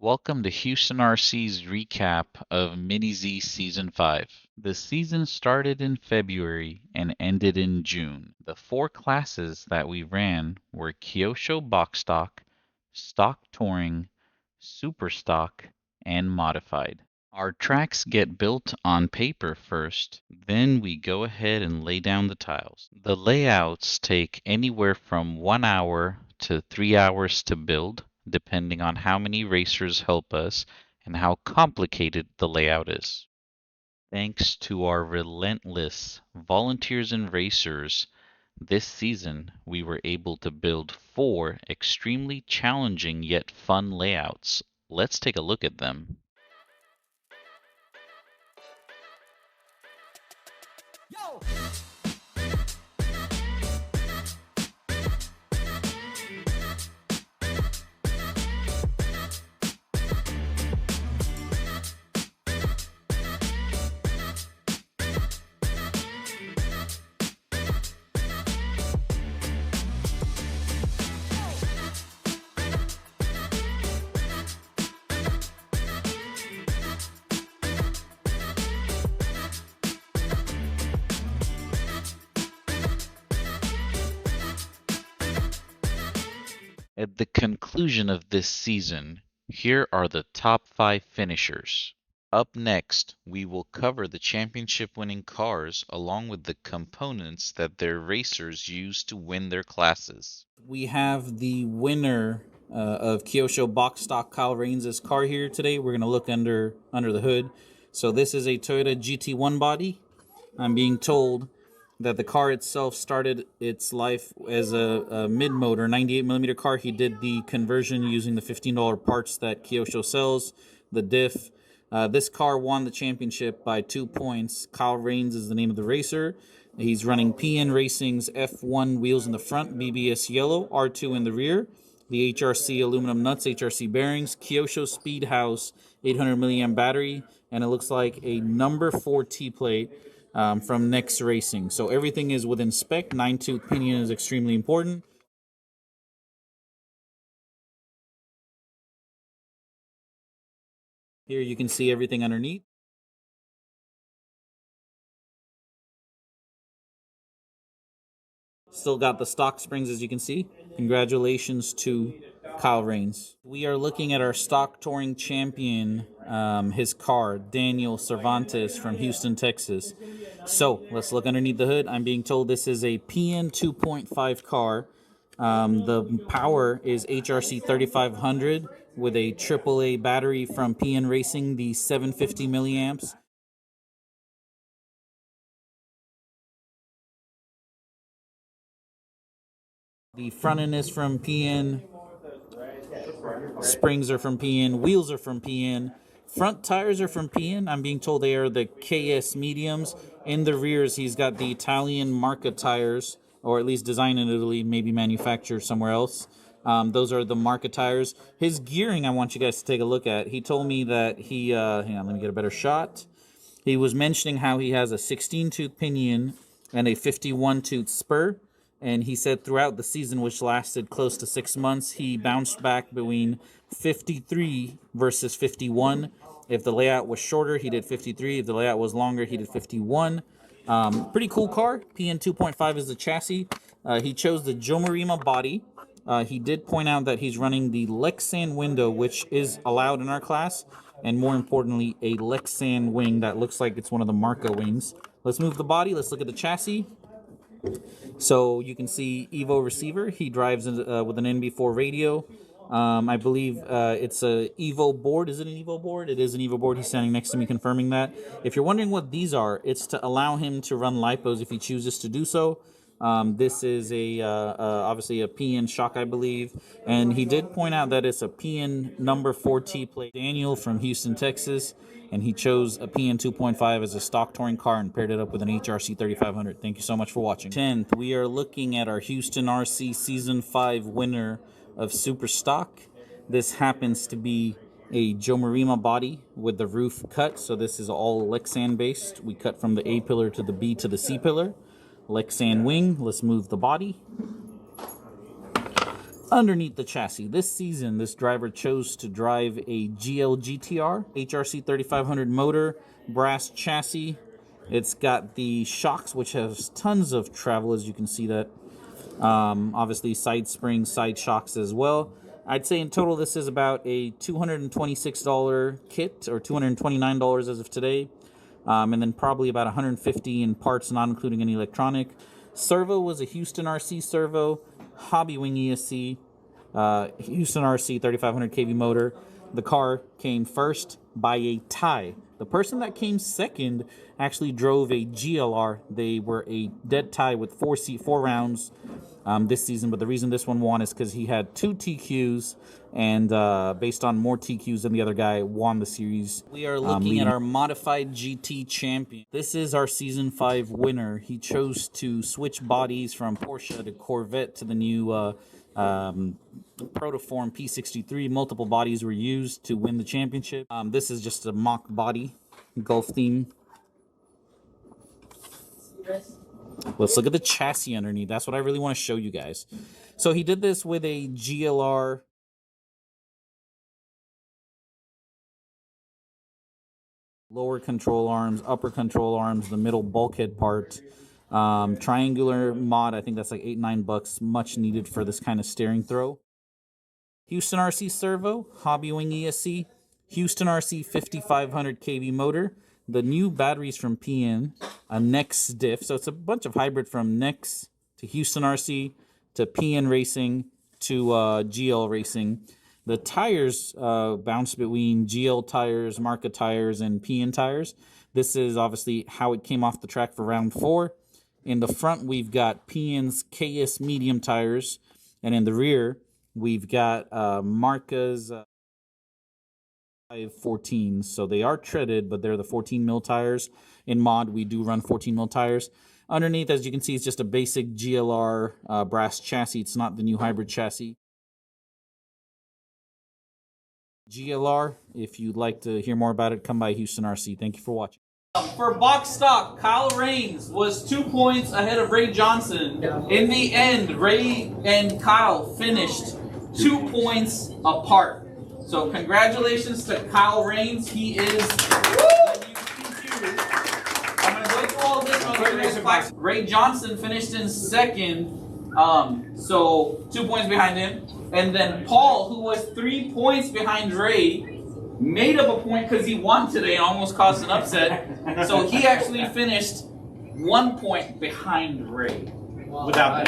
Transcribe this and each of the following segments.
Welcome to Houston RC's recap of Mini Z Season 5. The season started in February and ended in June. The four classes that we ran were Kyosho Box Stock Touring, Super Stock, and Modified. Our tracks get built on paper first, then we go ahead and lay down the tiles. The layouts take anywhere from 1 hour to 3 hours to build, depending on how many racers help us and how complicated the layout is. Thanks to our relentless volunteers and racers, this season we were able to build four extremely challenging yet fun layouts. Let's take a look at them. Yo! At the conclusion of this season, here are the top 5 finishers. Up next, we will cover the championship-winning cars along with the components that their racers use to win their classes. We have the winner of Kyosho Box Stock Kyle Rains' car here today. We're going to look under the hood. So this is a Toyota GT1 body. I'm being told that the car itself started its life as a mid-motor 98mm car. He did the conversion using the $15 parts that Kyosho sells, the diff. This car won the championship by 2 points. Kyle Rains is the name of the racer. He's running PN Racing's F1 wheels in the front, BBS yellow, R2 in the rear, the HRC aluminum nuts, HRC bearings, Kyosho Speed House 800 milliamp battery, and it looks like a number 4 T-plate from Next Racing. So everything is within spec. 9-tooth pinion is extremely important. Here you can see everything underneath. Still got the stock springs, as you can see. Congratulations to Kyle Rains. We are looking at our stock touring champion, his car, Daniel Cervantes from Houston, Texas. So let's look underneath the hood. I'm being told this is a PN 2.5 car. The power is HRC 3500 with a AAA battery from PN Racing, the 750 milliamps. The front end is from PN. Springs are from PN. Wheels are from PN. Front tires are from PN. I'm being told they are the KS mediums. In the rears, he's got the Italian Marca tires, or at least designed in Italy, maybe manufactured somewhere else. Those are the Marca tires. His gearing, I want you guys to take a look at. He told me that he, hang on, let me get a better shot. He was mentioning how he has a 16-tooth pinion and a 51-tooth spur. And he said throughout the season, which lasted close to 6 months, he bounced back between 53 versus 51. If the layout was shorter, he did 53. If the layout was longer, he did 51. Pretty cool car. PN 2.5 is the chassis. He chose the Jomarima body. He did point out that he's running the Lexan window, which is allowed in our class. And more importantly, a Lexan wing that looks like it's one of the Marca wings. Let's move the body. Let's look at the chassis. So you can see Evo receiver. He drives with an NB4 radio. I believe it's a Evo board. Is it an Evo board? It is an Evo board. He's standing next to me confirming that. If you're wondering what these are, it's to allow him to run lipos if he chooses to do so. This is obviously a PN shock, I believe. And he did point out that it's a PN number 4T plate. Daniel from Houston, Texas. And he chose a PN 2.5 as a stock touring car and paired it up with an HRC 3500. Thank you so much for watching. 10th, we are looking at our Houston RC Season 5 winner of Super Stock. This happens to be a Jomarima body with the roof cut. So this is all Lexan based. We cut from the A pillar to the B to the C pillar. Lexan wing. Let's move the body. Underneath the chassis, this season, this driver chose to drive a GL GTR HRC 3500 motor, brass chassis. It's got the shocks, which has tons of travel, as you can see that. Obviously, side springs, side shocks as well. I'd say in total, this is about a $226 kit, or $229 as of today. And then probably about $150 in parts, not including any electronic. Servo was a Houston RC servo, Hobby Wing ESC, Houston RC 3500 kV motor. The car came first by a tie. The person that came second actually drove a GLR. They were a dead tie with four rounds this season, but the reason this one won is because he had 2 TQs, and based on more TQs than the other guy, won the series. We are looking at our modified GT champion. This is our season 5 winner. He chose to switch bodies from Porsche to Corvette to the new Protoform P63. Multiple bodies were used to win the championship. This is just a mock body, Gulf theme. Let's look at the chassis underneath. That's what I really want to show you guys. So he did this with a GLR lower control arms, upper control arms, the middle bulkhead part. Triangular mod, I think that's like $8-9, much needed for this kind of steering throw. Houston RC servo, Hobby Wing ESC, Houston RC 5500 kV motor, the new batteries from PN, a Nex diff. So it's a bunch of hybrid from Nex to Houston RC to PN Racing to GL Racing. The tires bounce between GL tires, Marca tires, and PN tires. This is obviously how it came off the track for round 4. In the front, we've got PN's KS medium tires, and in the rear, we've got Marca's 514. So they are treaded, but they're the 14 mil tires. In mod, we do run 14 mil tires. Underneath, as you can see, it's just a basic GLR brass chassis. It's not the new hybrid chassis. GLR, if you'd like to hear more about it, come by Houston RC. Thank you for watching. For box stock, Kyle Rains was 2 points ahead of Ray Johnson. In the end, Ray and Kyle finished 2 points apart. So congratulations to Kyle Rains. He is the new Q2. I'm going to go through all this one. Ray Johnson finished in second, so 2 points behind him. And then Paul, who was 3 points behind Ray, made up a point because he won today and almost caused an upset. So he actually finished 1 point behind Ray. Without that.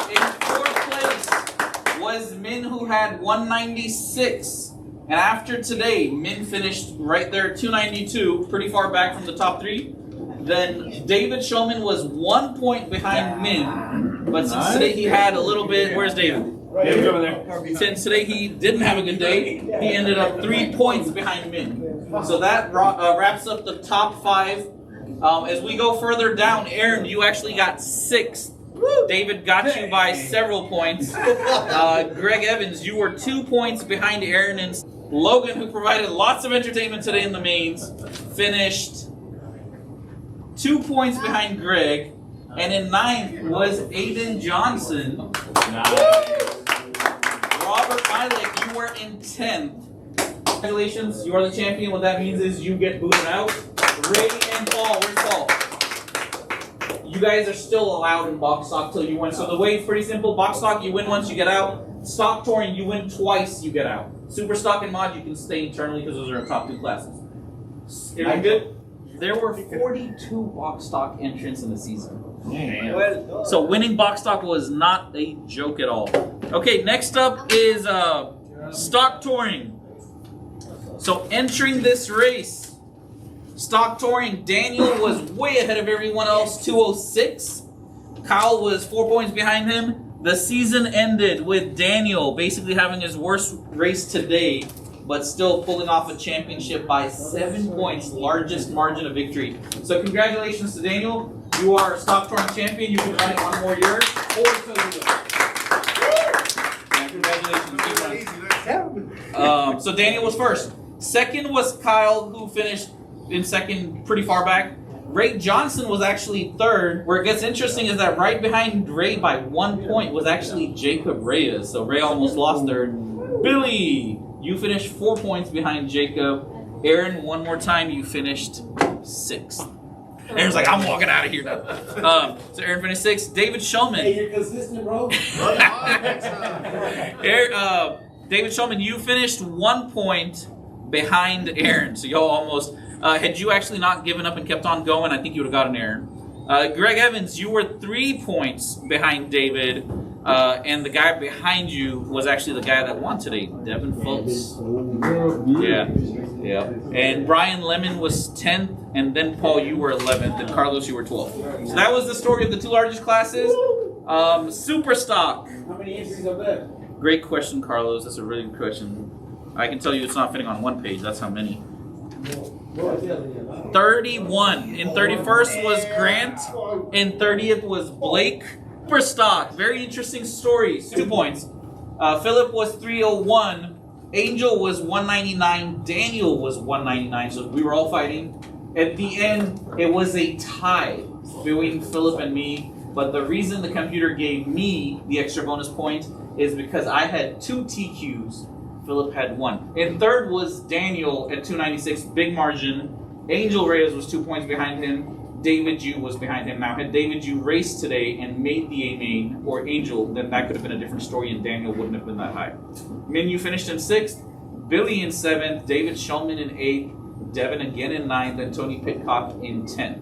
In 4th place was Min, who had 196. And after today, Min finished right there, 292, pretty far back from the top 3. Then David Shulman was 1 point behind Min. But since today he had a little bit... Where's David? David's over there. Since today he didn't have a good day, he ended up 3 points behind Min. So that wraps up the top 5. As we go further down, Aaron, you actually got 6th. David got you by several points. Greg Evans, you were 2 points behind Aaron. And Logan, who provided lots of entertainment today in the mains, finished 2 points behind Greg. And in 9th was Aiden Johnson. Nice. Robert Milek, you were in 10th. Congratulations, you are the champion. What that means is you get booted out. Ray and Paul, where's Paul? You guys are still allowed in box stock till you win. So the way it's pretty simple. Box stock, you win once, you get out. Stock touring, you win twice, you get out. Super stock and mod, you can stay internally because those are our top 2 classes. Everything good? There were 42 box stock entrants in the season. Damn. So winning box stock was not a joke at all. Okay, next up is stock touring. So entering this race, stock touring, Daniel was way ahead of everyone else, 206. Kyle was 4 points behind him. The season ended with Daniel basically having his worst race today, but still pulling off a championship by 7 points, largest margin of victory. So congratulations to Daniel. You are stock touring champion. You can run it 1 more year. Or so you congratulations. Keep running. So Daniel was first. Second was Kyle, who finished in second pretty far back. Ray Johnson was actually third. Where it gets interesting is that right behind Ray by 1 point was actually Jacob Reyes. So Ray almost lost third. Billy, you finished 4 points behind Jacob. Aaron, one more time, you finished 6th. Aaron's like, I'm walking out of here now. So Aaron finished 6th. David Shulman. Hey, you're consistent, bro. David Shulman, you finished 1 point behind Aaron. So y'all almost... had you actually not given up and kept on going, I think you would have gotten Aaron. Greg Evans, you were 3 points behind David, and the guy behind you was actually the guy that won today, Devin Fultz. Yeah. And Brian Lemon was 10th, and then Paul, you were 11th, and Carlos, you were 12th. So that was the story of the 2 largest classes. Super stock. How many entries are there? Great question, Carlos. That's a really good question. I can tell you it's not fitting on one page. That's how many. 31. In 31st was Grant. In 30th was Blake. Super stock. Very interesting story. 2 points. Philip was 301. Angel was 199. Daniel was 199. So we were all fighting. At the end, it was a tie between Philip and me. But the reason the computer gave me the extra bonus point is because I had 2 TQs. Philip had 1. In third was Daniel at 296, big margin. Angel Reyes was 2 points behind him. David Ju was behind him. Now, had David Ju raced today and made the A main or Angel, then that could have been a different story and Daniel wouldn't have been that high. Min, you finished in 6th, Billy in 7th, David Shulman in 8th, Devin again in 9th, and Tony Pitcock in 10th.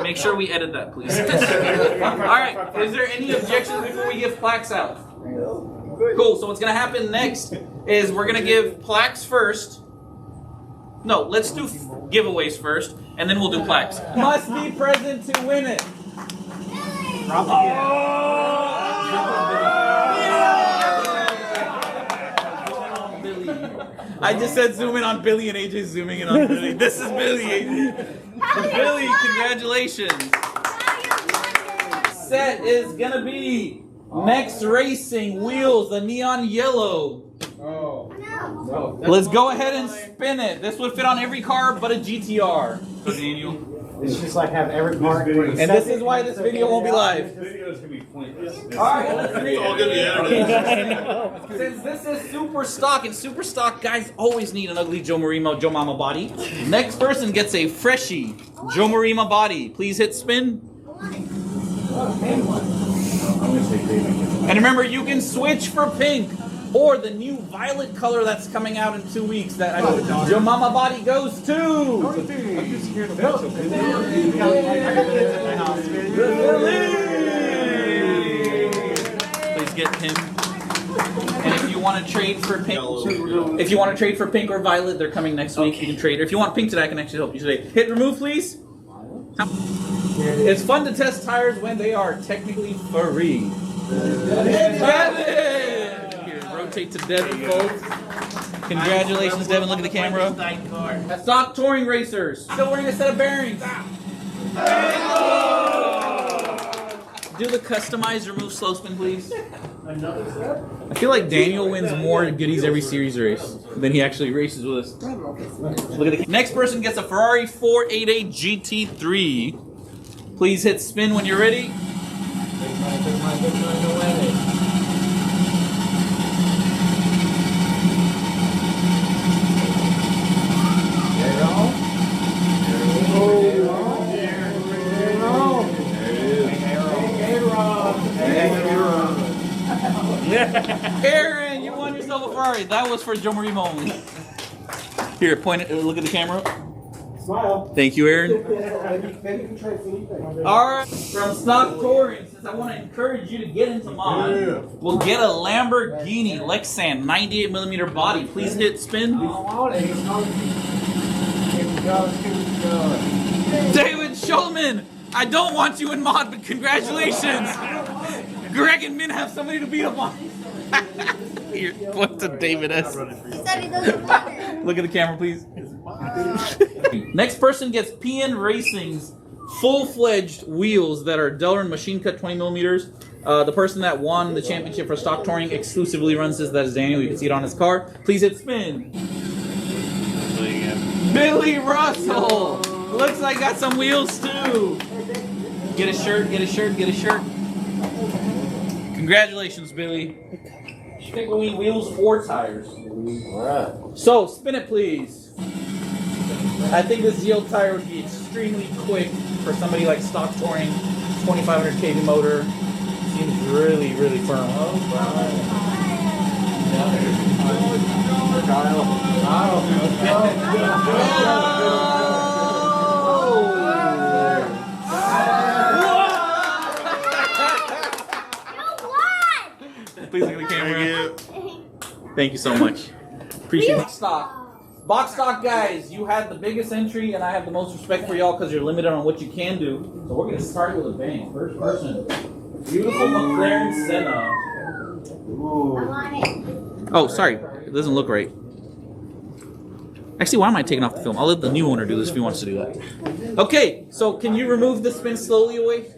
Make sure we edit that, please. All right, is there any objections before we give plaques out? Cool, so what's going to happen next is we're going to give plaques first. No, let's do giveaways first, and then we'll do plaques. Must be present to win it. I just said zoom in on Billy and AJ zooming in on Billy. This is Billy. Billy, congratulations. Set is going to be Next Racing Wheels, the neon yellow. Let's go ahead and spin it. This would fit on every car but a GTR. So Daniel. It's just like have every car. And this is why this video won't be live. This video is going to be pointless. Alright, let's read It's all going to be edited. Since this is super stock, and super stock guys always need an ugly Joe Marimo, Joe Mama body. Next person gets a freshie Joe Marima body. Please hit spin. And remember, you can switch for pink or the new violet color that's coming out in 2 weeks that Joe Mama body goes to. Please get him. And if you want to trade for pink, or violet, they're coming next week. You can trade. Or if you want pink today, I can actually help you today. Hit remove, please. It's fun to test tires when they are technically free. Devin! Here, rotate to Devin, folks. Congratulations, Devin. Look at the camera. Stock touring racers. Still wearing a set of bearings. Do the customized remove slow spin, please. I feel like Daniel wins more goodies every series race than he actually races with us. Look at the next person gets a Ferrari 488 GT3. Please hit spin when you're ready. Aaron, you won yourself a Ferrari. That was for Joe Marimo only. Here, point it. Look at the camera. Smile. Thank you, Aaron. Maybe you can try anything. Alright, from Stock Touring, since I want to encourage you to get into mod, we'll get a Lamborghini Lexan 98mm body. Please hit spin. David Shulman, I don't want you in mod, but congratulations. Greg and Min have somebody to beat up on. Here, point to David S. He said he doesn't want it. Look at the camera, please. Next person gets PN Racing's full-fledged wheels that are Delrin machine cut 20mm. The person that won the championship for stock touring exclusively runs this. That is Daniel. You can see it on his car. Please hit spin. Billy Russell Looks like I got some wheels too. Get a shirt, get a shirt, get a shirt. Congratulations, Billy. Pickle Wing wheels, 4 tires. Alright. So, spin it, please. I think this Zeo tire would be extremely quick for somebody like stock touring, 2500 kV motor. Seems really, really firm. Please look at the camera. Thank you so much. Appreciate it. Box stock. Box stock guys, you had the biggest entry and I have the most respect for y'all because you're limited on what you can do. So we're going to start with a bang. First person. Beautiful McLaren Senna. Oh, sorry. It doesn't look right. Actually, why am I taking off the film? I'll let the new owner do this if he wants to do that. Okay, so can you remove the spin slowly away?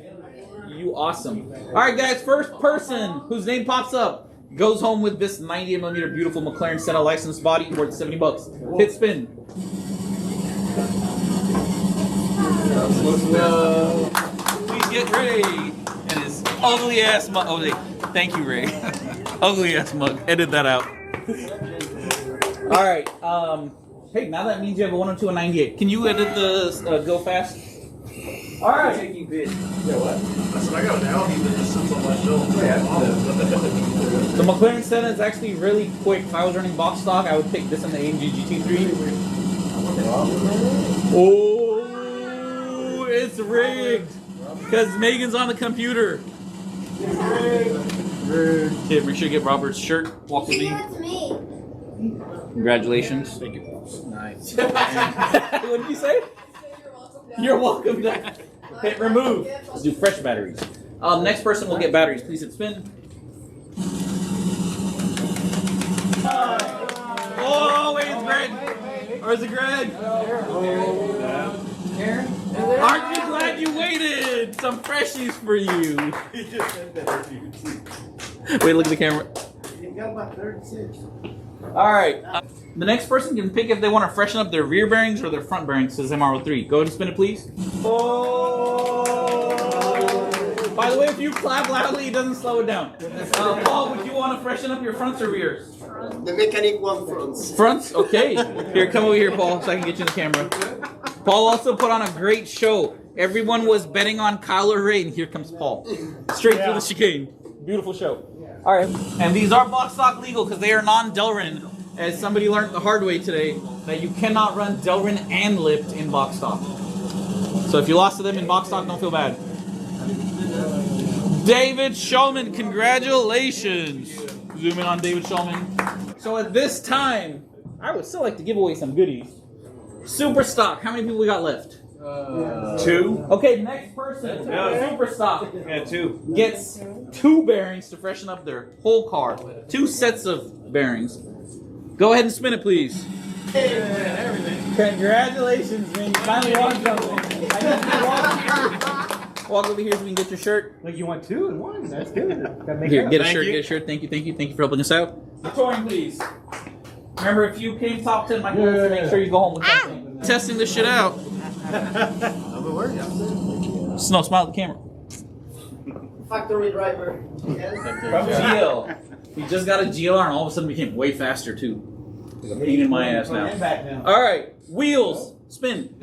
You awesome. Alright guys, first person whose name pops up goes home with this 98mm beautiful McLaren Senna licensed body worth $70. Hit spin. Please get Ray and his ugly ass mug. Oh, thank you, Ray. Ugly ass mug. Edit that out. Alright, hey, now that means you have a 102 and 98. Can you edit the go fast? Alright. Taking bid. Yeah, what? I said I got an Audi that just sits on my shelf. The McLaren Senna is actually really quick. If I was running box stock, I would pick this in the AMG GT3. Oh, it's rigged. Because Megan's on the computer. Okay, make sure you get Robert's shirt. Walk with me. That's me. Congratulations. Thank you. Nice. What did you say? You're welcome, Dad. Hit remove. Let's do fresh batteries. Next person will get batteries. Please hit spin. Oh, wait, it's Greg. Or is it Greg? Aren't you glad you waited? Some freshies for you. Wait, look at the camera. You got about 36. Alright. The next person can pick if they want to freshen up their rear bearings or their front bearings. This is MR03. Go ahead and spin it, please. Oh! By the way, if you clap loudly, it doesn't slow it down. Paul, would you want to freshen up your fronts or rears? The mechanic one fronts. Fronts? Okay. Here, come over here, Paul, so I can get you in the camera. Paul also put on a great show. Everyone was betting on Kyle or Ray, and here comes Paul. Straight through the chicane. Beautiful show. Alright. And these are box stock legal because they are non-Delrin. As somebody learned the hard way today, that you cannot run Delrin and lift in box stock. So if you lost to them in box stock, don't feel bad. David Shulman, congratulations. Zoom in on David Shulman. So at this time, I would still like to give away some goodies. Super stock, how many people we got left? 2. Okay, next person, super stock, Yeah, 2. gets 2 bearings to freshen up their whole car. 2 sets of bearings. Go ahead and spin it, please. Congratulations, man. You finally won something. I need you to walk over here so we can get your shirt. Like you want 2 and 1. That's good. Here, get a shirt, get a shirt. Thank you, thank you, thank you for helping us out. The touring, please. Remember, if you came top 10, my goal is to make sure you go home with something. Testing this shit out. Snow, smile at the camera. Factory driver. From GL. We just got a GLR and all of a sudden became way faster too. It's a pain in my ass now. Alright, wheels, spin.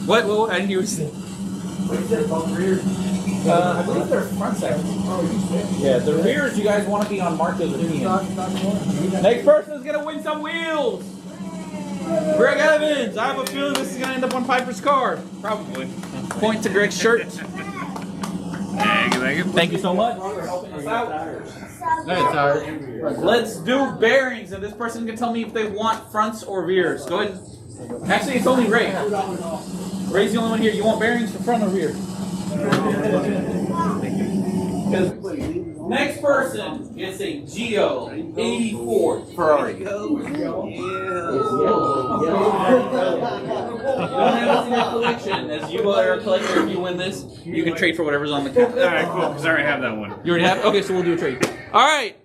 What? I didn't hear what you said. I believe they're front sections. Yeah, the rears you guys want to be on Marco's opinion. Next person is going to win some wheels. Greg Evans. I have a feeling this is going to end up on Piper's car. Probably. Point to Greg's shirt. Thank you so much for helping us out. Let's do bearings, and this person can tell me if they want fronts or rears. Go ahead. Actually, it's only Ray. Ray's the only one here. You want bearings for front or rear? Next person gets a Geo 84 Ferrari. You don't have this in your collection. As you are a collector, if you win this, you can trade for whatever's on the count. Alright, cool, because I already have that one. You already have? Okay, so we'll do a trade. Alright.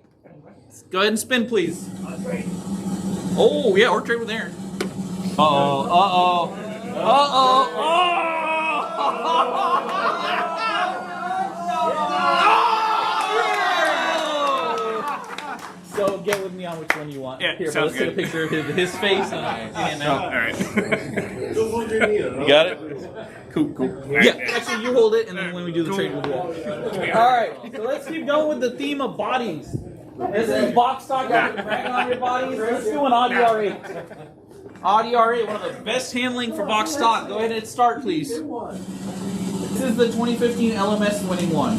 Go ahead and spin, please. Oh, yeah, or trade with Aaron. Uh-oh, uh-oh. Uh-oh, oh! get with me on which one you want. Yeah, Here, but sounds let's take a good. picture of his face and All right. You got it? Cool. Yeah, actually, you hold it, and then when we do the trade, we'll do that. All right, so let's keep going with the theme of bodies. This is box talk. Y'all can brag on your bodies. Let's do an Audi R8. Audi R8, one of the best handling for box stock. Go ahead and start, please. This is the 2015 LMS winning one.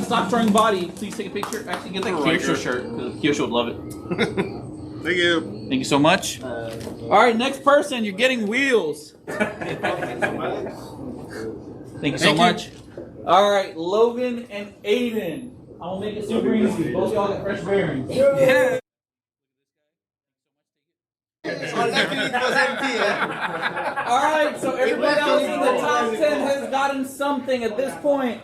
Stock touring body. Please take a picture. Actually, get that Kyosho shirt because Kyosho would love it. Thank you. Thank you so much. All right, next person. You're getting wheels. Thank you so much. All right, Logan and Aiden. I will make it super easy. Both of y'all get fresh bearings. Yeah. All right, so everybody else in the top 10 has gotten something at this point.